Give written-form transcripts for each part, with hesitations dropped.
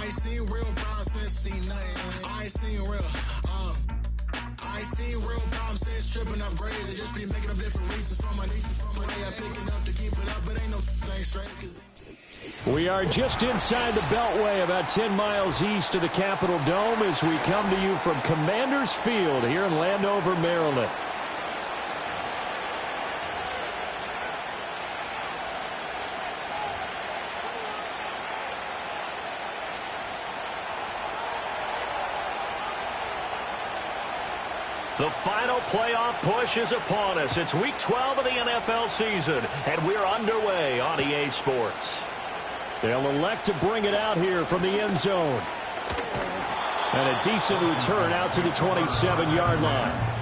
ain't seen real problems since seen nothing. I ain't seen real, I ain't seen real problems since tripping off grades. I just be making up different reasons for my nieces. From my way I pick enough to keep it up, but ain't no thing straight. We are just inside the Beltway, about 10 miles east of the Capitol Dome, as we come to you from Commanders Field here in Landover, Maryland. The final playoff push is upon us. It's Week 12 of the NFL season, and we're underway on EA Sports. They'll elect to bring it out here from the end zone. And a decent return out to the 27-yard line.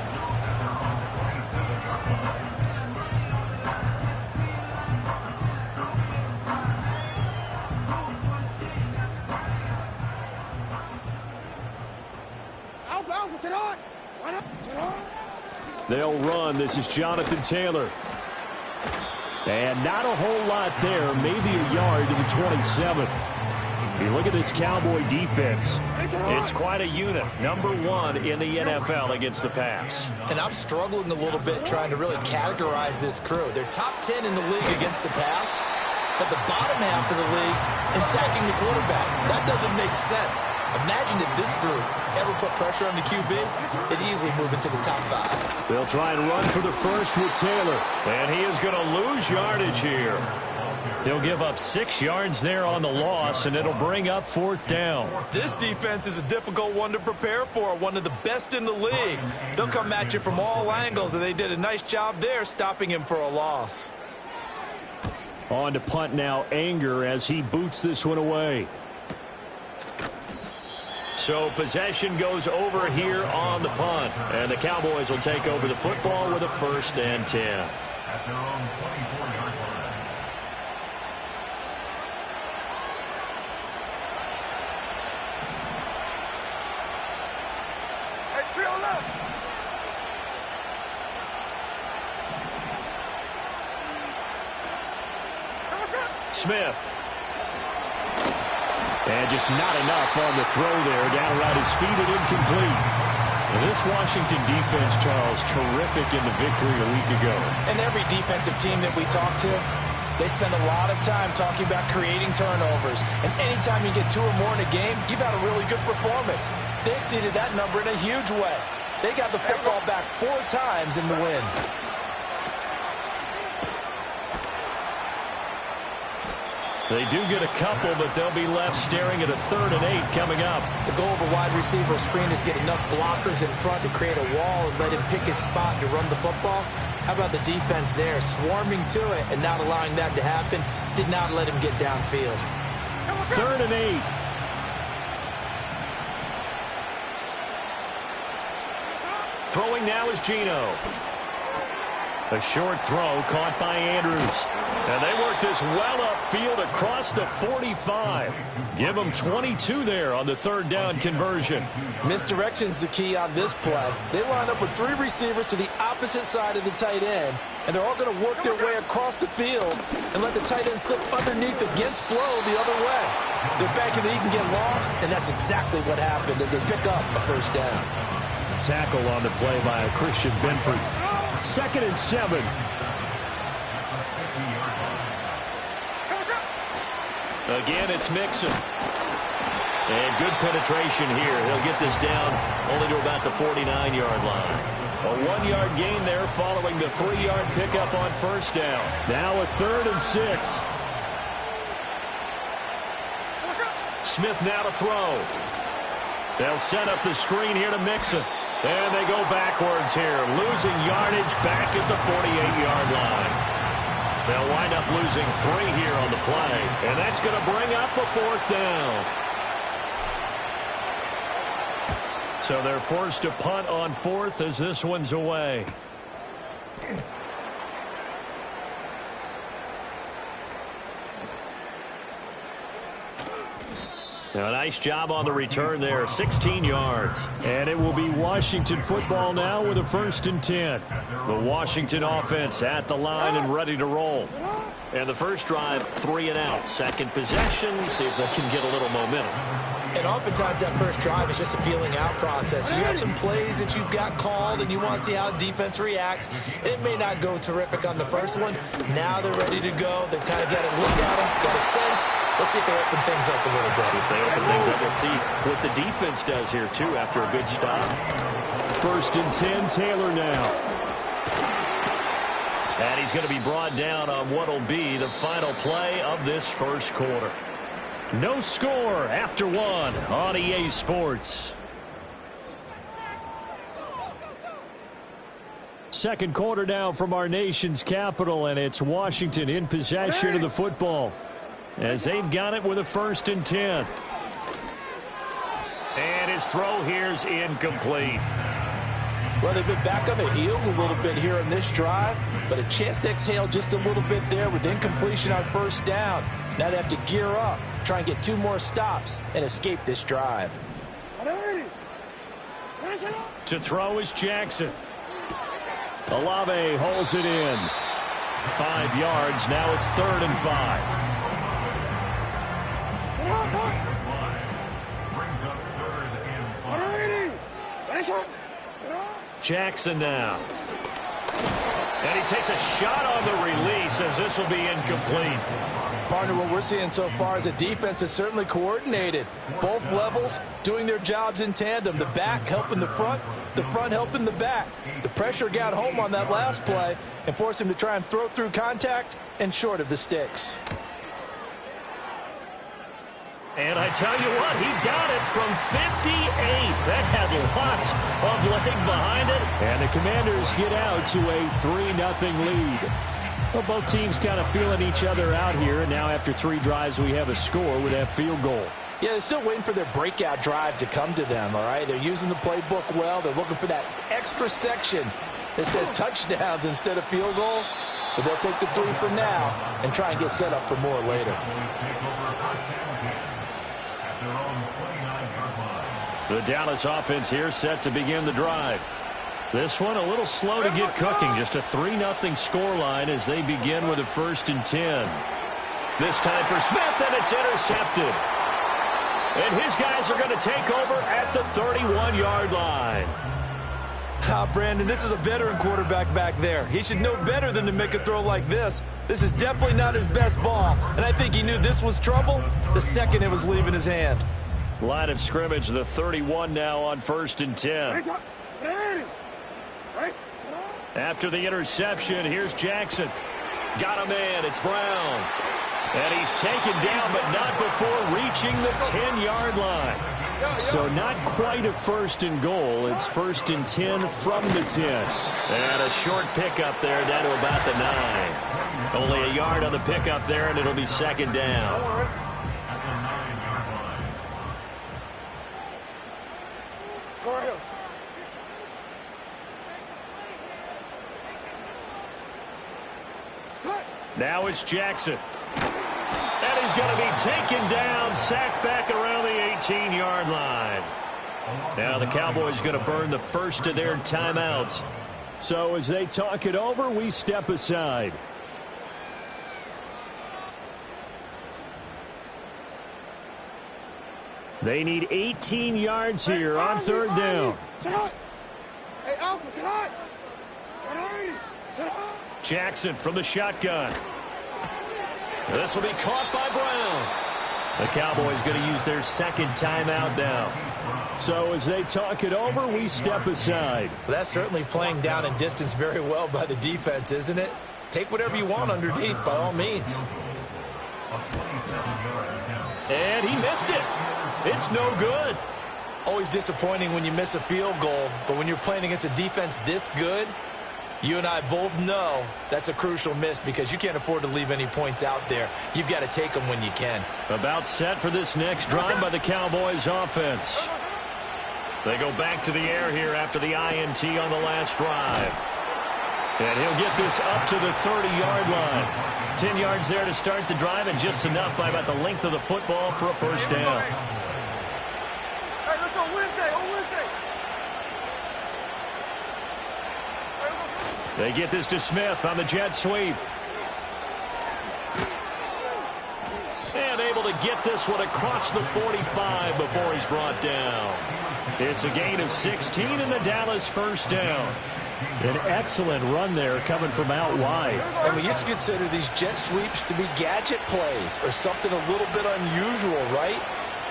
They'll run. This is Jonathan Taylor. And not a whole lot there. Maybe a yard to the 27. You look at this Cowboy defense. It's quite a unit. Number 1 in the NFL against the pass. And I'm struggling a little bit trying to really categorize this crew. They're top 10 in the league against the pass, but the bottom half of the league in sacking the quarterback. That doesn't make sense. Imagine if this group ever put pressure on the QB, they'd easily move into the top 5. They'll try and run for the first with Taylor. And he is going to lose yardage here. They'll give up 6 yards there on the loss, and it'll bring up 4th down. This defense is a difficult one to prepare for, one of the best in the league. They'll come at you from all angles, and they did a nice job there stopping him for a loss. On to punt now, Anger, as he boots this one away. So possession goes over here on the punt. And the Cowboys will take over the football with a 1st and 10. At their own 24-yard line. Smith. And just not enough on the throw there. Down around his feet and incomplete. And this Washington defense, Charles, terrific in the victory a week ago. And every defensive team that we talk to, they spend a lot of time talking about creating turnovers. And anytime you get 2 or more in a game, you've had a really good performance. They exceeded that number in a huge way. They got the football back 4 times in the win. They do get a couple, but they'll be left staring at a 3rd and 8 coming up. The goal of a wide receiver screen is get enough blockers in front to create a wall and let him pick his spot to run the football. How about the defense there, swarming to it and not allowing that to happen? Did not let him get downfield. 3rd and 8. Throwing now is Geno. A short throw caught by Andrews. And they work this well upfield across the 45. Give them 22 there on the 3rd down conversion. Misdirection's the key on this play. They line up with 3 receivers to the opposite side of the tight end, and they're all going to work their way across the field and let the tight end slip underneath against flow the other way. They're banking that he can get lost, and that's exactly what happened as they pick up a 1st down. Tackle on the play by Christian Benford. 2nd and 7. Again, it's Mixon. And good penetration here. He'll get this down only to about the 49-yard line. A 1-yard gain there following the 3-yard pickup on 1st down. Now a 3rd and 6. Smith now to throw. They'll set up the screen here to Mixon. And they go backwards here, losing yardage back at the 48-yard line. They'll wind up losing 3 here on the play, and that's going to bring up a 4th down. So they're forced to punt on 4th as this one's away. Now, a nice job on the return there, 16 yards. And it will be Washington football now with a 1st and 10. The Washington offense at the line and ready to roll. And the first drive, 3 and out. Second possession, see if they can get a little momentum. And oftentimes that first drive is just a feeling out process. You have some plays that you've got called and you want to see how the defense reacts. It may not go terrific on the first one. Now they're ready to go. They've kind of got a look at them, got a sense. Let's see if they open things up a little bit. See if they open things up. Let's see what the defense does here, too, after a good stop. 1st and 10, Taylor now. And he's going to be brought down on what will be the final play of this first quarter. No score after 1 on EA Sports. Second quarter now from our nation's capital, and it's Washington in possession of the football as they've got it with a 1st and 10. And his throw here's incomplete. Well, they've been back on their heels a little bit here in this drive, but a chance to exhale just a little bit there with incompletion on 1st down. Now they have to gear up, try and get 2 more stops, and escape this drive. To throw is Jackson. Olave holds it in. 5 yards. Now it's 3rd and 5. Jackson now. And he takes a shot on the release as this will be incomplete. Partner, what we're seeing so far is a defense that's certainly coordinated. Both levels doing their jobs in tandem. The back helping the front helping the back. The pressure got home on that last play and forced him to try and throw through contact and short of the sticks. And I tell you what, he got it from 58. That had lots of leg behind it. And the Commanders get out to a 3-0 lead. Well, both teams kind of feeling each other out here. And now after 3 drives, we have a score with that field goal. Yeah, they're still waiting for their breakout drive to come to them, all right? They're using the playbook well. They're looking for that extra section that says touchdowns instead of field goals. But they'll take the 3 for now and try and get set up for more later. The Dallas offense here set to begin the drive. This one a little slow to get cooking. Just a 3-0 scoreline as they begin with a 1st and 10. This time for Smith, and it's intercepted. And his guys are going to take over at the 31-yard line. Brandon, this is a veteran quarterback back there. He should know better than to make a throw like this. This is definitely not his best ball, and I think he knew this was trouble the second it was leaving his hand. Line of scrimmage, the 31 now on 1st and 10. After the interception, here's Jackson. Got a man, it's Brown. And he's taken down, but not before reaching the 10-yard line. So not quite a 1st and goal. It's 1st and 10 from the 10. And a short pickup there down to about the 9. Only a yard on the pickup there, and it'll be 2nd down. Now it's Jackson. And he's going to be taken down, sacked back around the 18-yard line. Now the Cowboys going to burn the first of their timeouts. So as they talk it over, we step aside. They need 18 yards here on 3rd down. Jackson from the shotgun. This will be caught by Brown. The Cowboys going to use their 2nd timeout now. So as they talk it over, we step aside. Well, that's certainly playing down and distance very well by the defense, isn't it? Take whatever you want underneath by all means. And he missed it. It's no good. Always disappointing when you miss a field goal, but when you're playing against a defense this good, you and I both know that's a crucial miss because you can't afford to leave any points out there. You've got to take them when you can. About set for this next drive by the Cowboys offense. They go back to the air here after the INT on the last drive. And he'll get this up to the 30-yard line. 10 yards there to start the drive, and just enough by about the length of the football for a 1st down. Hey, let's go Wednesday, on Wednesday. They get this to Smith on the jet sweep. to get this one across the 45 before he's brought down. It's a gain of 16 and the Dallas first down. An excellent run there coming from out wide. And we used to consider these jet sweeps to be gadget plays or something a little bit unusual, right?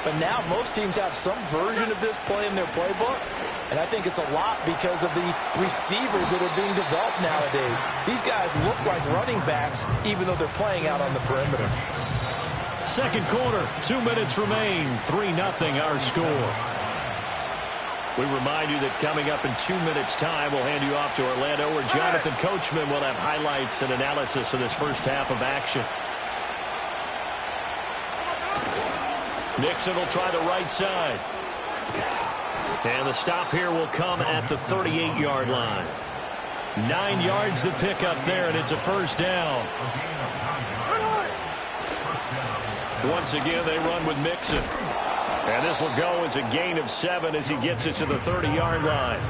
But now most teams have some version of this play in their playbook. And I think it's a lot because of the receivers that are being developed nowadays. These guys look like running backs even though they're playing out on the perimeter. Second quarter, 2 minutes remain, 3-0 our score. We remind you that coming up in 2 minutes' time, we'll hand you off to Orlando, where Jonathan Coachman will have highlights and analysis of this first half of action. Mixon will try the right side. And the stop here will come at the 38-yard line. 9 yards to pick up there, and it's a first down. Once again, they run with Mixon. And this will go as a gain of 7 as he gets it to the 30-yard line.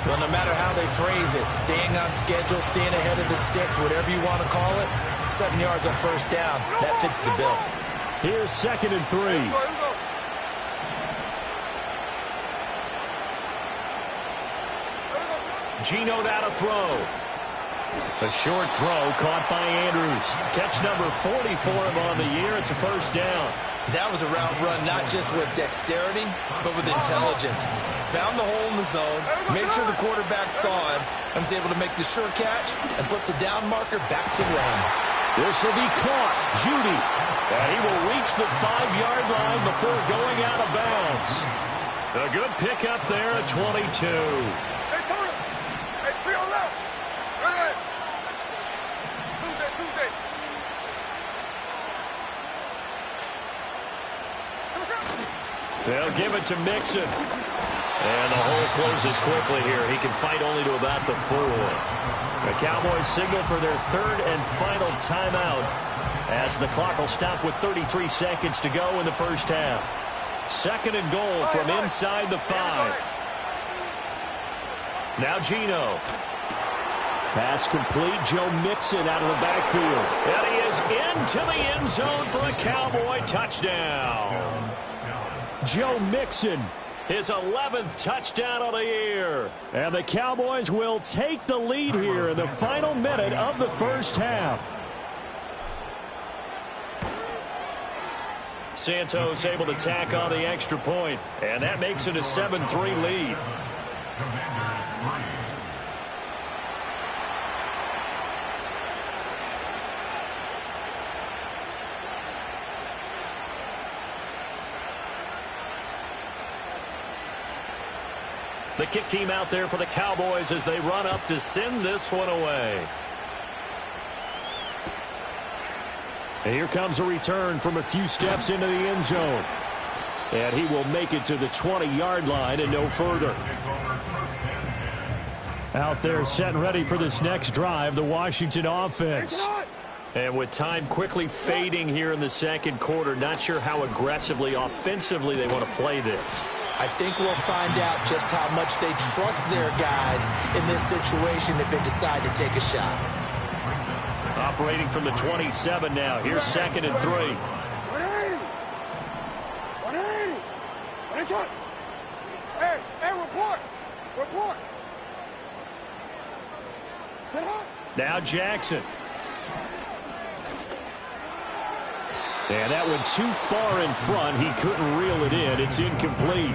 Well, no matter how they phrase it, staying on schedule, staying ahead of the sticks, whatever you want to call it, 7 yards on first down, that fits the bill. Here's 2nd and 3. Geno now to throw. A short throw caught by Andrews. Catch number 40 for him on the year. It's a first down. That was a route run not just with dexterity, but with intelligence. Found the hole in the zone, made sure the quarterback saw him, and was able to make the sure catch and flip the down marker back to run. This will be caught. Judy. And he will reach the 5-yard line before going out of bounds. A good pickup there at 22. Hey, Tony. Hey, three on left. Right ahead. Tuesday. They'll give it to Mixon. And the hole closes quickly here. He can fight only to about the 4. The Cowboys signal for their 3rd and final timeout as the clock will stop with 33 seconds to go in the first half. 2nd and goal from inside the 5. Now Geno. Pass complete. Joe Mixon out of the backfield. And he is into the end zone for a Cowboy touchdown. Joe Mixon, his 11th touchdown of the year. And the Cowboys will take the lead here in the final minute of the first half. Santos able to tack on the extra point, and that makes it a 7-3 lead. The kick team out there for the Cowboys as they run up to send this one away. And here comes a return from a few steps into the end zone. And he will make it to the 20-yard line and no further. Out there set and ready for this next drive, the Washington offense. And with time quickly fading here in the second quarter, not sure how aggressively, offensively they want to play this. I think we'll find out just how much they trust their guys in this situation if they decide to take a shot. Operating from the 27 now. Here's 2nd and 3. 180. Hey, report. Now Jackson. And that went too far in front. He couldn't reel it in. It's incomplete.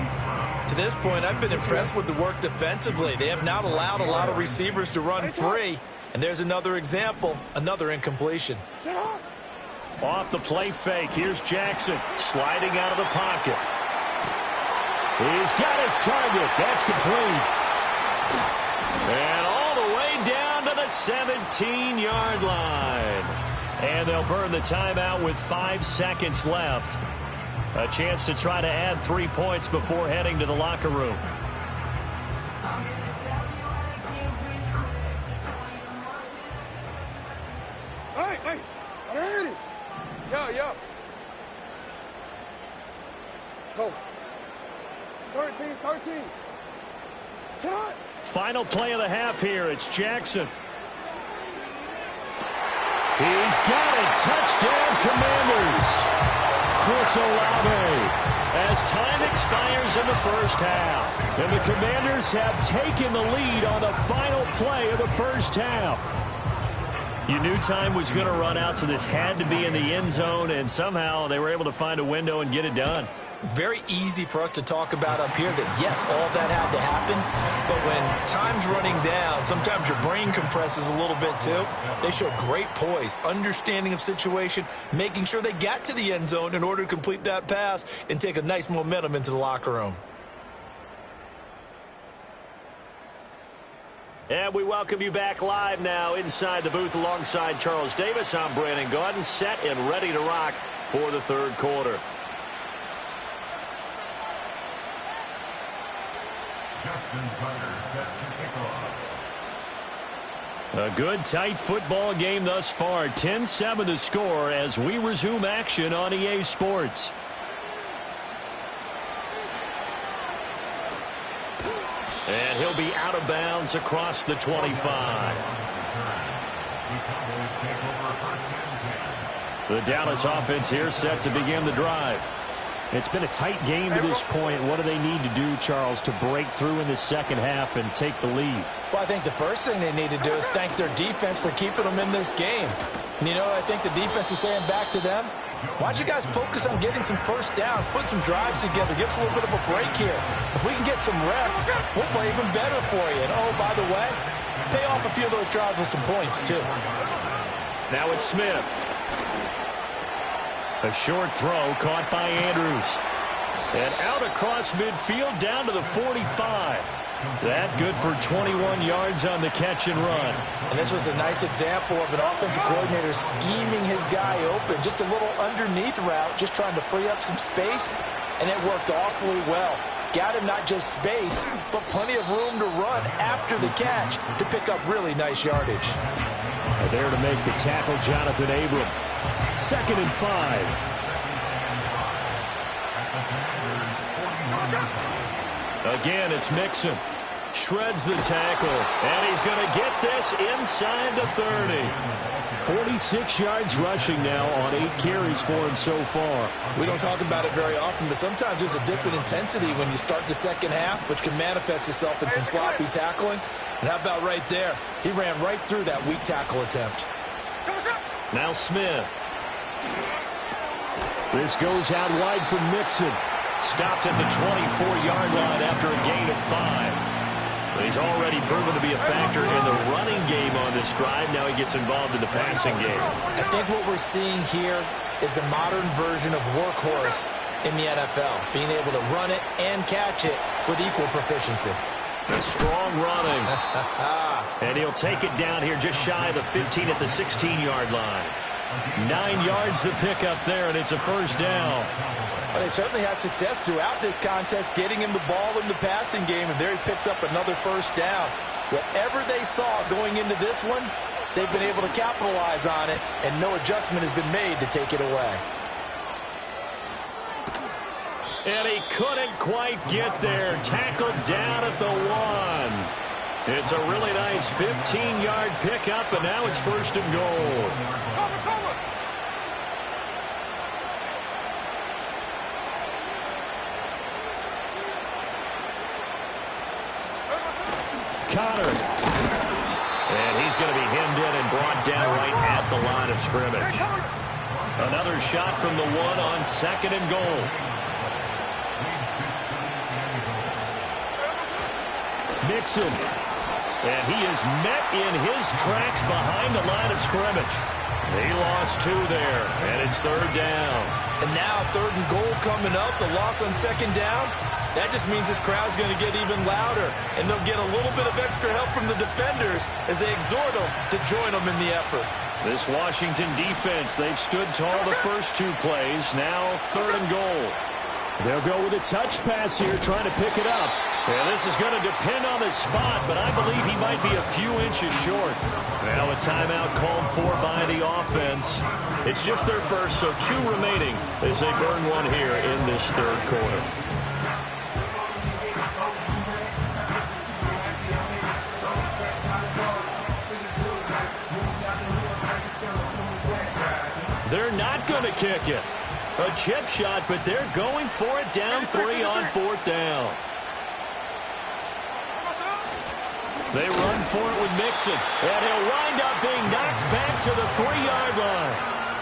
To this point, I've been impressed with the work defensively. They have not allowed a lot of receivers to run free. And there's another example, another incompletion. Off the play fake. Here's Jackson sliding out of the pocket. He's got his target. That's complete. And all the way down to the 17-yard line. And they'll burn the timeout with 5 seconds left. A chance to try to add 3 points before heading to the locker room. Hey, 180. Yeah. Go. 13. Tonight. Final play of the half here. It's Jackson. He's got it. Touchdown, Commanders. Chris Olave as time expires in the first half. And the Commanders have taken the lead on the final play of the first half. You knew time was going to run out, so this had to be in the end zone, and somehow they were able to find a window and get it done. Very easy for us to talk about up here that, yes, all that had to happen, but when time's running down, sometimes your brain compresses a little bit too. They showed great poise, understanding of situation, making sure they got to the end zone in order to complete that pass and take a nice momentum into the locker room. And we welcome you back live now inside the booth alongside Charles Davis. I'm Brandon Gaudin, set and ready to rock for the third quarter. Justin Tucker set to kick off. A good, tight football game thus far. 10-7 the score as we resume action on EA Sports. And he'll be out of bounds across the 25. The Dallas offense here set to begin the drive. It's been a tight game to this point. What do they need to do, Charles, to break through in the second half and take the lead? Well, I think the first thing they need to do is thank their defense for keeping them in this game. And you know what I think the defense is saying back to them? Why don't you guys focus on getting some first downs, put some drives together, give us a little bit of a break here. If we can get some rest, we'll play even better for you. And, oh, by the way, pay off a few of those drives with some points, too. Now it's Smith. A short throw caught by Andrews. And out across midfield down to the 45. That good for 21 yards on the catch and run. And this was a nice example of an offensive coordinator scheming his guy open. Just a little underneath route, just trying to free up some space. And it worked awfully well. Got him not just space, but plenty of room to run after the catch to pick up really nice yardage. There to make the tackle, Jonathan Abram. 2nd and 5. Again, it's Mixon. Shreds the tackle, and he's going to get this inside the 30. 46 yards rushing now on 8 carries for him so far. We don't talk about it very often, but sometimes there's a dip in intensity when you start the second half, which can manifest itself in some sloppy tackling. And how about right there? He ran right through that weak tackle attempt. Now Smith. This goes out wide for Mixon. Stopped at the 24-yard line after a gain of 5. But he's already proven to be a factor in the running game on this drive. Now he gets involved in the passing game. I think what we're seeing here is the modern version of workhorse in the NFL, being able to run it and catch it with equal proficiency. Strong running. And he'll take it down here just shy of the 15 at the 16-yard line. 9 yards to pick up there, and it's a first down. Well, they certainly had success throughout this contest getting him the ball in the passing game, and there he picks up another first down. Whatever they saw going into this one, they've been able to capitalize on it, and no adjustment has been made to take it away. And he couldn't quite get there. Tackled down at the 1. It's a really nice 15-yard pickup, and now it's 1st and goal. Connor. And he's going to be hemmed in and brought down right at the line of scrimmage. Another shot from the 1 on 2nd and goal. Mixon. And he is met in his tracks behind the line of scrimmage. He lost 2 there, and it's 3rd down. And now 3rd and goal coming up, the loss on 2nd down. That just means this crowd's going to get even louder, and they'll get a little bit of extra help from the defenders as they exhort them to join them in the effort. This Washington defense, they've stood tall the first 2 plays. Now 3rd and goal. They'll go with a touch pass here, trying to pick it up. Yeah, this is going to depend on his spot, but I believe he might be a few inches short. Now a timeout called for by the offense. It's just their first, so 2 remaining as they burn 1 here in this 3rd quarter. They're not going to kick it. A chip shot, but they're going for it down 3 on 4th down. They run for it with Mixon, and he'll wind up being knocked back to the 3-yard line.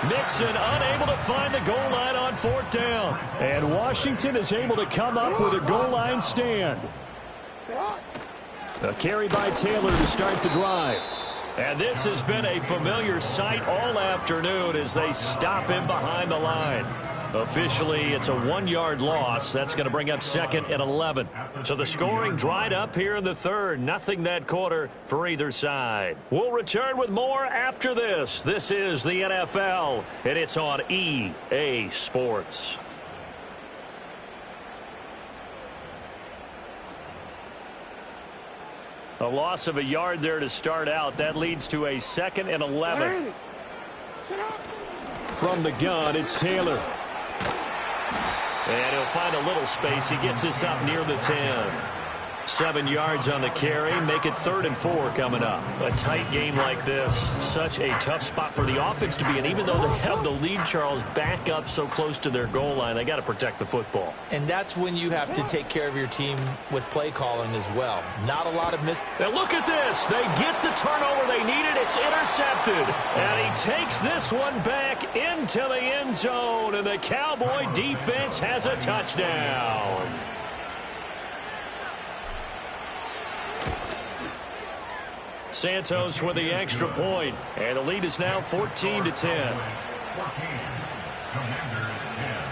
Mixon unable to find the goal line on 4th down. And Washington is able to come up with a goal line stand. A carry by Taylor to start the drive. And this has been a familiar sight all afternoon as they stop him behind the line. Officially, it's a 1-yard loss. That's going to bring up 2nd and 11. So the scoring dried up here in the third. Nothing that quarter for either side. We'll return with more after this. This is the NFL, and it's on EA Sports. A loss of a yard there to start out. That leads to a 2nd and 11. From the gun, it's Taylor. And he'll find a little space. He gets us up near the 10. 7 yards on the carry. Make it 3rd and 4 coming up. A tight game like this. Such a tough spot for the offense to be in. Even though they have the lead, Charles, back up so close to their goal line, they got to protect the football. And that's when you have to take care of your team with play calling as well. Not a lot of miss. Now look at this. They get the turnover they needed. It's intercepted. And he takes this one back into the end zone. And the Cowboy defense has a touchdown. Santos with the extra point, and the lead is now 14-10. 14. Commanders 10.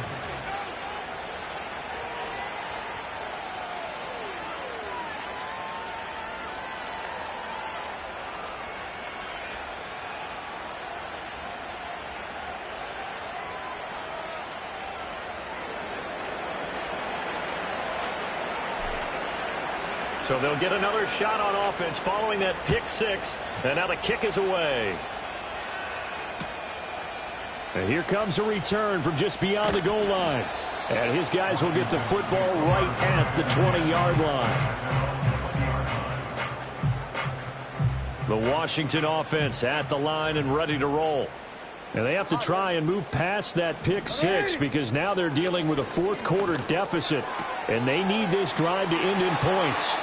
So they'll get another shot on offense following that pick 6, and now the kick is away. And here comes a return from just beyond the goal line. And his guys will get the football right at the 20-yard line. The Washington offense at the line and ready to roll. And they have to try and move past that pick 6 because now they're dealing with a fourth-quarter deficit, and they need this drive to end in points.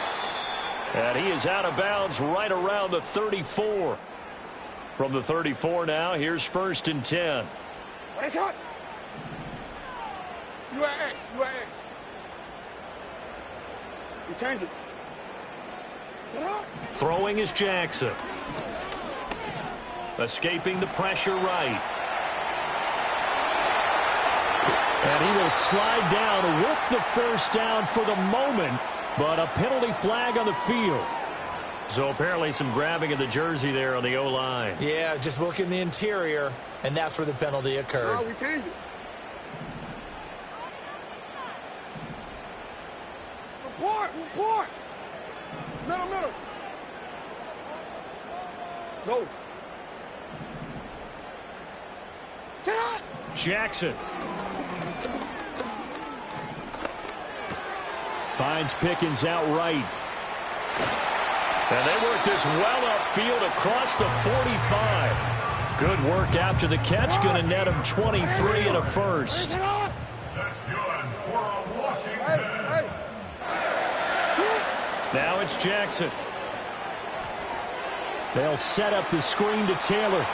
And he is out of bounds right around the 34. From the 34 now, here's 1st and 10. What is shot? You are X. You change it. Throwing is Jackson. Escaping the pressure right. And he will slide down with the first down for the moment, but a penalty flag on the field. So apparently some grabbing of the jersey there on the O-line. Yeah, just look in the interior, and that's where the penalty occurred. No, we changed it. Report. Middle. No. Jackson. Finds Pickens outright. And they work this well upfield across the 45. Good work after the catch. Going to net him 23 and a first. That's good for Washington. Now it's Jackson. They'll set up the screen to Taylor.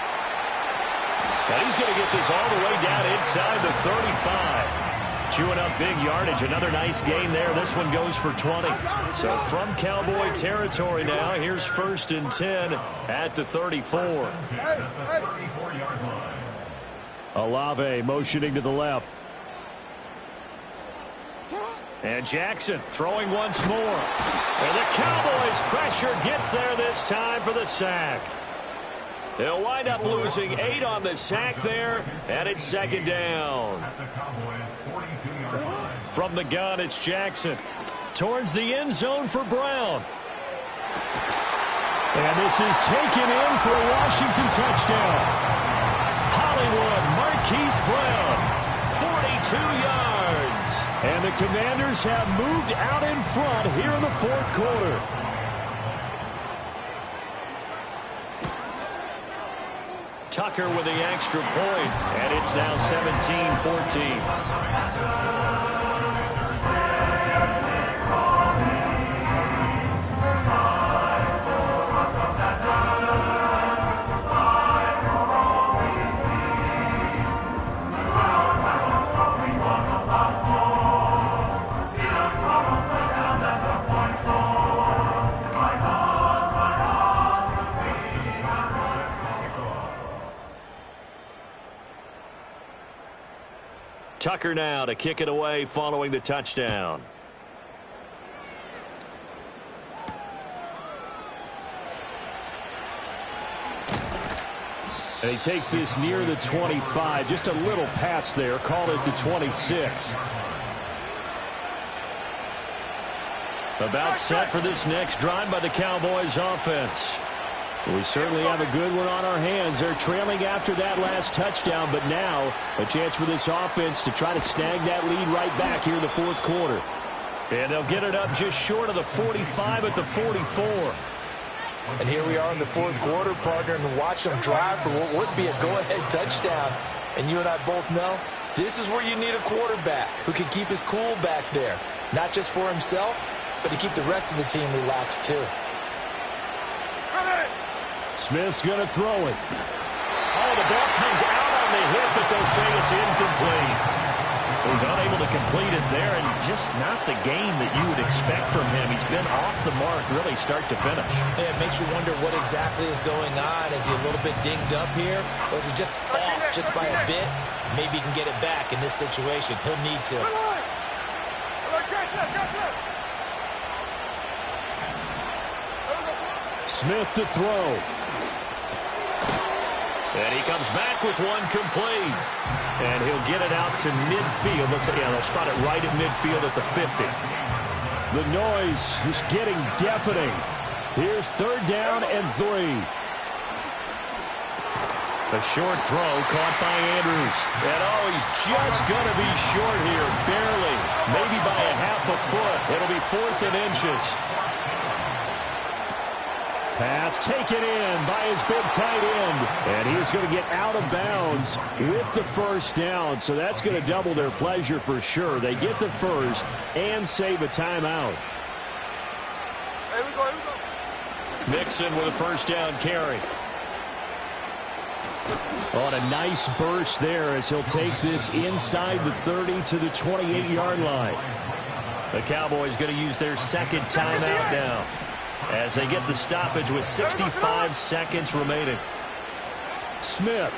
And he's going to get this all the way down inside the 35. Chewing up big yardage. Another nice gain there. This one goes for 20. So from Cowboy territory now, here's 1st and 10 at the 34. Olave motioning to the left. And Jackson throwing once more. And the Cowboys' pressure gets there this time for the sack. They'll wind up losing 8 on the sack there, and it's 2nd down. From the gun, it's Jackson. Towards the end zone for Brown. And this is taken in for a Washington touchdown. Hollywood Marquise Brown, 42 yards. And the Commanders have moved out in front here in the fourth quarter. Tucker with the extra point, and it's now 17-14. Tucker now to kick it away following the touchdown. And he takes this near the 25. Just a little pass there. Call it the 26. About set for this next drive by the Cowboys offense. We certainly have a good one on our hands. They're trailing after that last touchdown, but now a chance for this offense to try to snag that lead right back here in the fourth quarter. And they'll get it up just short of the 45 at the 44. And here we are in the fourth quarter, partner, and watch them drive for what would be a go-ahead touchdown. And you and I both know this is where you need a quarterback who can keep his cool back there. Not just for himself, but to keep the rest of the team relaxed too. Smith's going to throw it. Oh, the ball comes out on the hit, but they'll say it's incomplete. So he's unable to complete it there, and just not the game that you would expect from him. He's been off the mark really start to finish. Yeah, it makes you wonder what exactly is going on. Is he a little bit dinged up here, or is he just off just by a bit? Maybe he can get it back in this situation. He'll need to. Smith to throw. And he comes back with one complete. And he'll get it out to midfield. They'll spot it right at midfield at the 50. The noise is getting deafening. Here's 3rd down and 3. A short throw caught by Andrews. And he's just going to be short here, barely. Maybe by a half a foot. It'll be 4th and inches. Pass taken in by his big tight end. And he's going to get out of bounds with the first down. So that's going to double their pleasure for sure. They get the first and save a timeout. Here we go. Mixon with a first down carry. On a nice burst there as he'll take this inside the 30 to the 28-yard line. The Cowboys going to use their second timeout now, as they get the stoppage with 65 seconds remaining. Smith.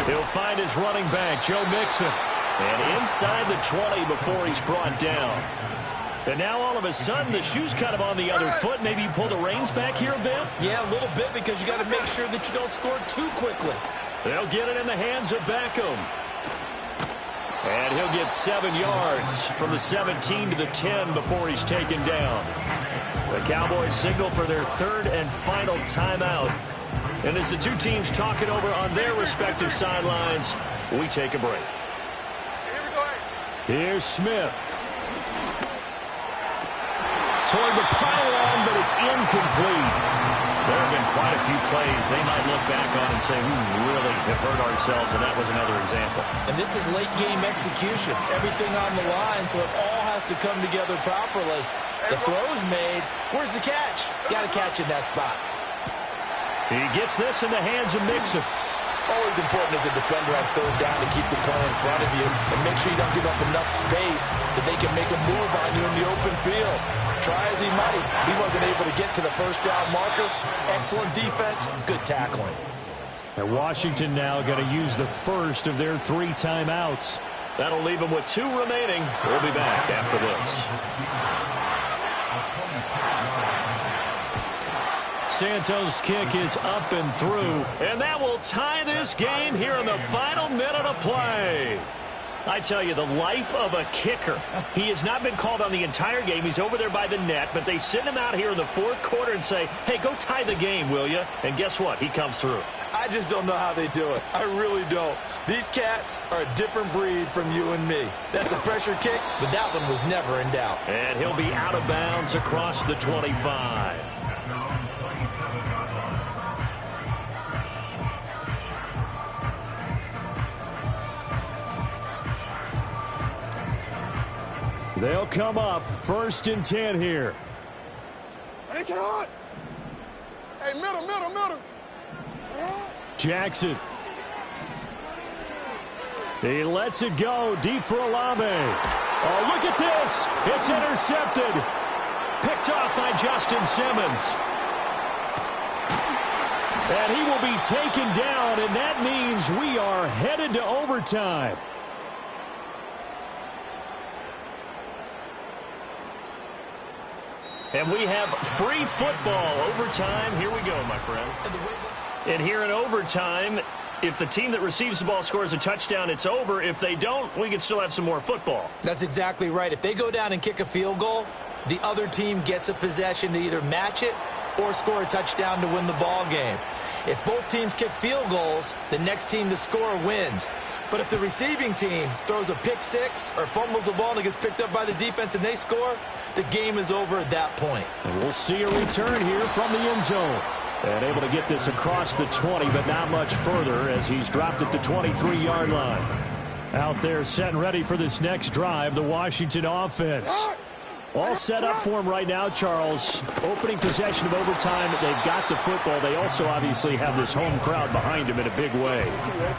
He'll find his running back, Joe Mixon. And inside the 20 before he's brought down. And now all of a sudden the shoe's kind of on the other foot. Maybe you pull the reins back here a bit? Yeah, a little bit, because you got to make sure that you don't score too quickly. They'll get it in the hands of Beckham. And he'll get 7 yards from the 17 to the 10 before he's taken down. The Cowboys signal for their 3rd and final timeout. And as the two teams talk it over on their respective sidelines, we take a break. Here's Smith. Toward the pylon, but it's incomplete. There have been quite a few plays they might look back on and say, we really have hurt ourselves, and that was another example. And this is late-game execution. Everything on the line, so it all has to come together properly. The throw's made. Where's the catch? Got to catch in that spot. He gets this in the hands of Mixon. Always important as a defender on 3rd down to keep the play in front of you and make sure you don't give up enough space that they can make a move on you in the open field. Try as he might, he wasn't able to get to the first down marker. Excellent defense, good tackling. And Washington now going to use the first of their 3 timeouts. That'll leave them with 2 remaining. We'll be back after this. Santos' kick is up and through, and that will tie this game here in the final minute of play. I tell you, the life of a kicker. He has not been called on the entire game. He's over there by the net, but they send him out here in the fourth quarter and say, hey, go tie the game, will you? And guess what? He comes through. I just don't know how they do it. I really don't. These cats are a different breed from you and me. That's a pressure kick, but that one was never in doubt. And he'll be out of bounds across the 25. They'll come up 1st and 10 here. Hey, middle. Jackson. He lets it go deep for Olave. Oh, look at this. It's intercepted. Picked off by Justin Simmons. And he will be taken down, and that means we are headed to overtime. And we have free football. Overtime. Here we go, my friend. And here in overtime, if the team that receives the ball scores a touchdown, it's over. If they don't, we can still have some more football. That's exactly right. If they go down and kick a field goal, the other team gets a possession to either match it or score a touchdown to win the ball game. If both teams kick field goals, the next team to score wins. But if the receiving team throws a pick six or fumbles the ball and it gets picked up by the defense and they score, the game is over at that point. And we'll see a return here from the end zone. And able to get this across the 20, but not much further as he's dropped it to 23-yard line. Out there set and ready for this next drive, the Washington offense. All set up for him right now, Charles. Opening possession of overtime. They've got the football. They also obviously have this home crowd behind them in a big way.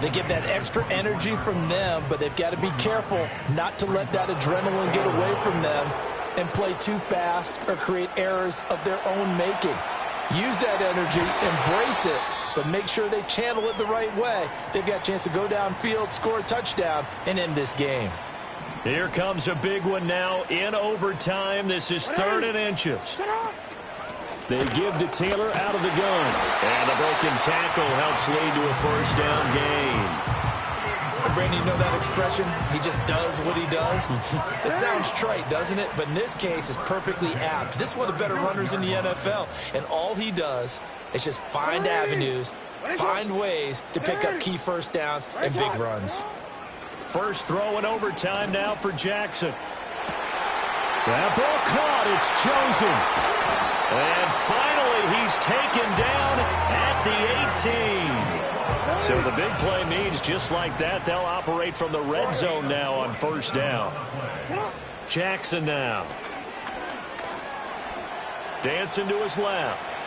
They get that extra energy from them, but they've got to be careful not to let that adrenaline get away from them and play too fast or create errors of their own making. Use that energy, embrace it, but make sure they channel it the right way. They've got a chance to go downfield, score a touchdown, and end this game. Here comes a big one now in overtime. This is 3rd and inches. They give to Taylor out of the gun. And the broken tackle helps lead to a 1st down gain. Brandon, you know that expression? He just does what he does? It sounds trite, doesn't it? But in this case, it's perfectly apt. This is one of the better runners in the NFL. And all he does is just find avenues, find ways to pick up key 1st downs and big runs. First throw in overtime now for Jackson. That ball caught. It's chosen. And finally, he's taken down at the 18. So the big play means just like that, they'll operate from the red zone now on 1st down. Jackson now. Dancing to his left.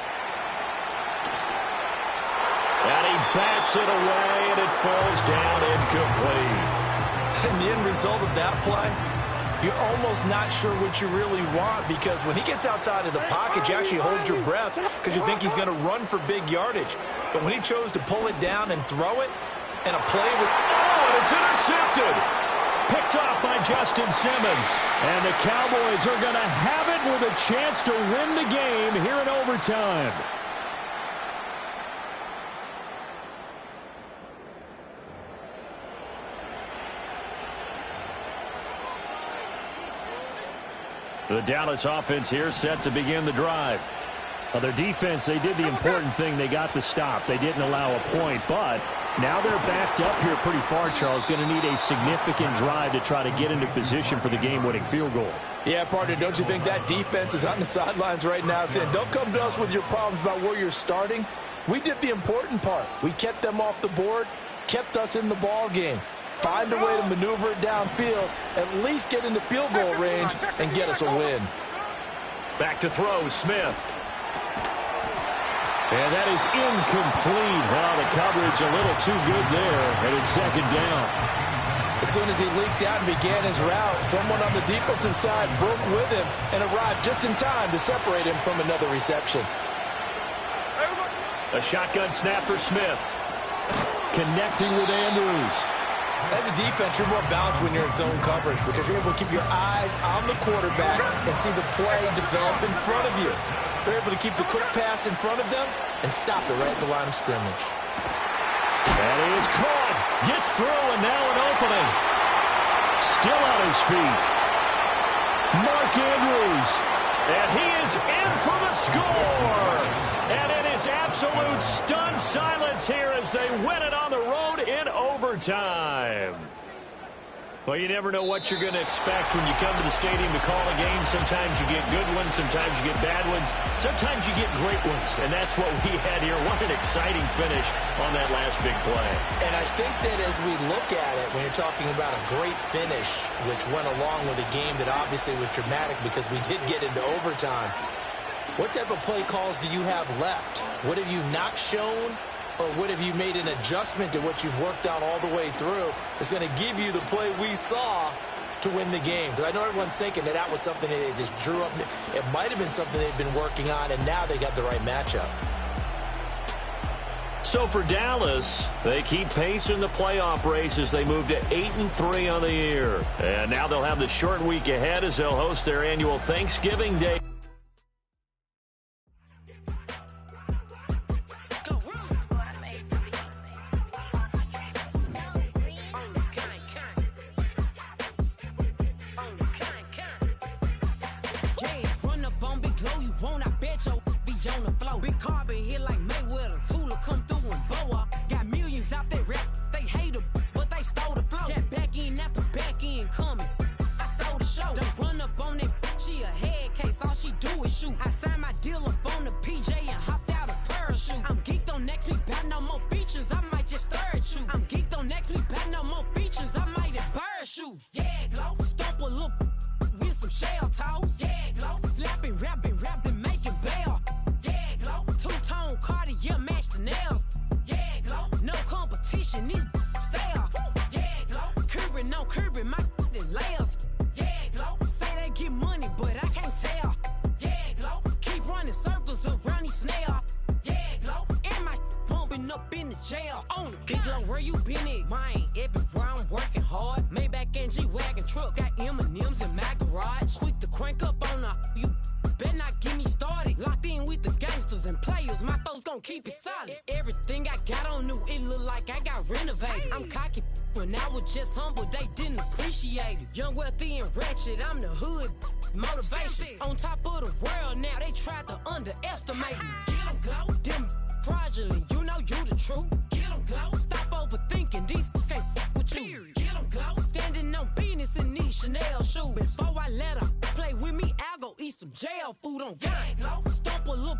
And he bats it away, and it falls down incomplete. And the end result of that play, you're almost not sure what you really want, because when he gets outside of the pocket, you actually hold your breath because you think he's going to run for big yardage. But when he chose to pull it down and throw it, and a play with... Oh, and it's intercepted! Picked off by Justin Simmons. And the Cowboys are going to have it with a chance to win the game here in overtime. The Dallas offense here set to begin the drive. Their defense, they did the important thing. They got the stop. They didn't allow a point, but now they're backed up here pretty far, Charles. Going to need a significant drive to try to get into position for the game-winning field goal. Yeah, partner, don't you think that defense is on the sidelines right now saying, don't come to us with your problems about where you're starting? We did the important part. We kept them off the board, kept us in the ball game. Find a way to maneuver it downfield, at least get into field goal range, and get us a win. Back to throw, Smith. And that is incomplete. Well, the coverage a little too good there, and it's 2nd down. As soon as he leaked out and began his route, someone on the defensive side broke with him and arrived just in time to separate him from another reception. A shotgun snap for Smith. Connecting with Andrews. As a defense, you're more balanced when you're in zone coverage because you're able to keep your eyes on the quarterback and see the play develop in front of you. They're able to keep the quick pass in front of them and stop it right at the line of scrimmage. And he is caught. Gets through, and now an opening. Still on his feet. Mark Andrews. And he is in for the score. And it is absolute stunned silence here as they win it on the road in overtime. Well, you never know what you're going to expect when you come to the stadium to call a game. Sometimes you get good ones. Sometimes you get bad ones. Sometimes you get great ones. And that's what we had here. What an exciting finish on that last big play. And I think that as we look at it, when you're talking about a great finish, which went along with a game that obviously was dramatic because we did get into overtime, what type of play calls do you have left? What have you not shown? Or what have you made an adjustment to what you've worked out all the way through is going to give you the play we saw to win the game? Because I know everyone's thinking that was something that they just drew up. It might have been something they've been working on, and now they got the right matchup. So for Dallas, they keep pace in the playoff race as they move to 8-3 on the year. And now they'll have the short week ahead as they'll host their annual Thanksgiving Day. Big carbon here like Mayweather. Tula come through and blow up. Got millions out there rap. They hate her, but they stole the flow. Got back in after back in coming. I stole the show. Don't run up on that. She a head case. All she do is shoot. I signed my deal up on the PJ and hopped out a parachute. I'm geeked on next week. Back no more features. I might just stare at you. I'm geeked on next week. Back no more features. I might embarrass you. Yeah, glow. Stomp a little with some shell toes. Yeah, glow. Slapping, rapping, making bail. Two-tone Cartier match the nails. Yeah, glow. No competition, these stale. Yeah, glow. Curbing, no curbing, my layers. Yeah, glow. Say they get money, but I can't tell. Yeah, glow. Keep running circles around these snail. Yeah, glow. And my pumping up in the jail. On the big glow, where you been at? Mine, everywhere I'm working hard. Maybach and G-Wagon truck. Got M&M's in my garage. Quick to crank up on you. Better not get me started. Locked in with the gangsters and players. My folks gon' keep it solid. Everything I got on new, it look like I got renovated. I'm cocky when I was just humble, they didn't appreciate it. Young, wealthy, and ratchet, I'm the hood motivation. On top of the world now, they tried to underestimate me. Get 'em glow, them fraudulent, you know you the truth. Get 'em glow, stop overthinking, these can't with you. Get 'em glow, standing on business in these Chanel shoes. Before I let her play with me, I'll go eat some jail food on gang. Glow, stomp a little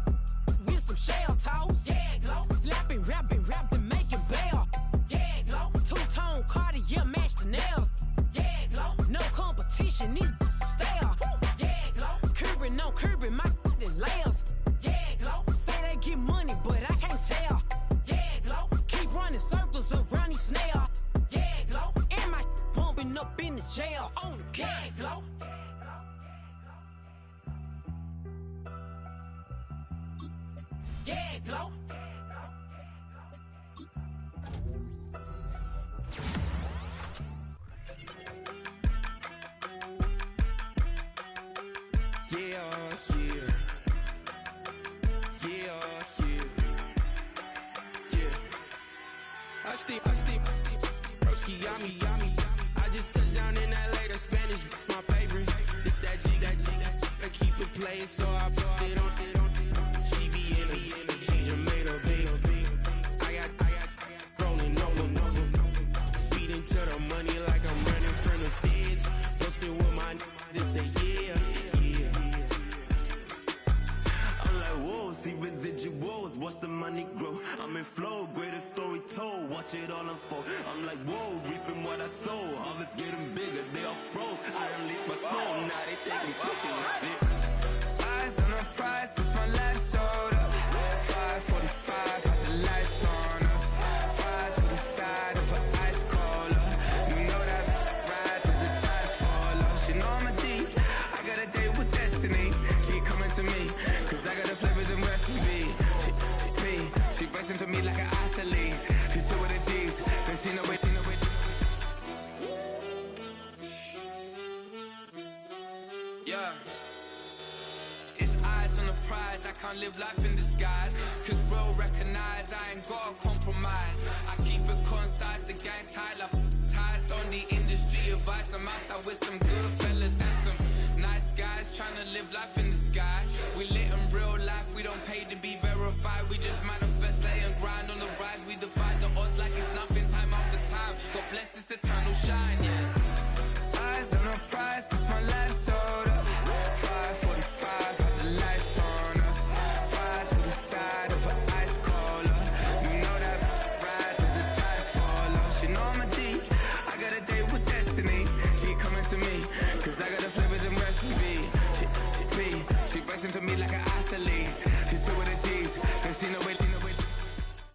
with some shell toes. Yeah, glow, slapping, rapping, making bail. Yeah, glow, two-tone Cartier match the nails. Yeah, glow, no competition, these stale. Yeah, glow, curbing, no curbing, my layers. Yeah, glow, say they get money, but I can't tell. Yeah, glow, keep running circles around these snail. Yeah, glow, and my pumping up in the jail. On the gang, glow. Yeah, glow. I steam, broski, yummy. I just touched down in LA, the Spanish, my favorite. It's that G, I keep it playing, so I put it on. She be in it, she just made a big. I got rolling over, speeding to the money like I'm running from the feds. Posted with my this say yeah. I'm like, whoa, see residuals, watch the money grow. I'm in flow, greatest story told, watch it all unfold. I'm like, whoa, reaping what I sow. Harvest getting bigger, they all froze. I unleashed my soul, now they taking pictures of it. Eyes on the prize, it's my last soda. 5:45, had the lights on us. Fries for the side of an ice cola. You know that ride till the tires fall off. She know I'm a D, I got a date with destiny. She coming to me, cause I got the flavors and recipe. She racing to me like an athlete. She two with the G's, then she know it. Yeah. It's eyes on the prize, I can't live life in disguise. Cause real recognize I ain't gotta compromise. I keep it concise, the gang tight like ties on the industry advice. I'm outside with some good fellas and some nice guys trying to live life in the sky. We lit in real life, we don't pay to be verified. We just manifest, lay and grind on the rise. We defy the odds like it's nothing, time after time. God bless this eternal shine, yeah. Cause I got